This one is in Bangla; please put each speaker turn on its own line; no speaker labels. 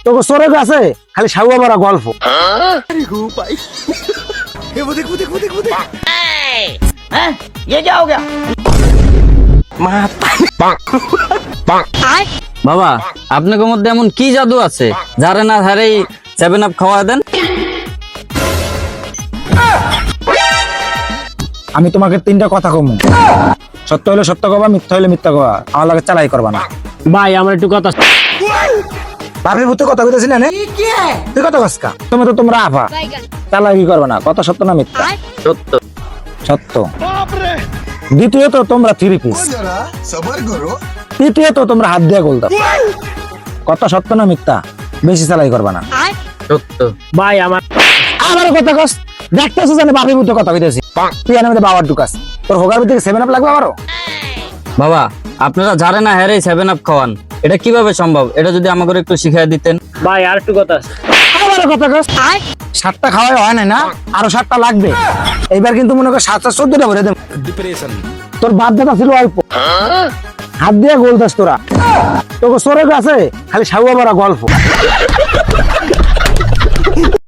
তোকে সরে আছে খালি সাউয়া মারা গল্প।
ये क्या हो गया?
বাবা আপনাদের মধ্যে এমন কি জাদু আছে যারে না ধারেই 7 আপ খাওয়া দেন?
আমি তোমাকে 3টা কথা কমু, সত্য হলে সত্য কবা, মিথ্যা হলে মিথ্যা কবা, আমার লাগে চালাই করবা না।
ভাই আমার একটু কথা।
বাপের ভূতে কথা কইতেছি না তুই কথা কসকা, তুমি তো তোমরা আফা, চালাকি করবা না। কথা সত্য না মিথ্যা?
সত্য।
সত্য। দ্বিতীয়ত তোমরা 3 পিস, তৃতীয়ত তোমরা হাত দিয়ে গোল দাও। কথা সত্য না মিথ্যা? বেশি চালাই করবা না।
সত্য।
ভাই আমার
আমার কথা কস, দেখতেছ জানে বাপের ভূতে কথা কইতেছি, তুই এর মধ্যে বাবার ঢুকাস, তোর হোগার ভিতরে 7 আপ লাগবে আমারও।
বাবা আপনারা যারে না হারেই 7 আপ খাওয়ান, এটা কিভাবে সম্ভব? এটা যদি আমাকে একটু শিখিয়ে দিতেন।
ভাই আর একটু কথা আছে।
আমার কথা কস, 7টা খাওয়াই হয় না, আরো 7টা লাগবে। এইবার কিন্তু মনে কর 7টা 14টা ভরে দেব। তোর বাপ দাদা ছিল অল্প, হাত দিয়ে গোল দাস তোরা, তোকে সরে আছে খালি সাউয়া মারা গল্প।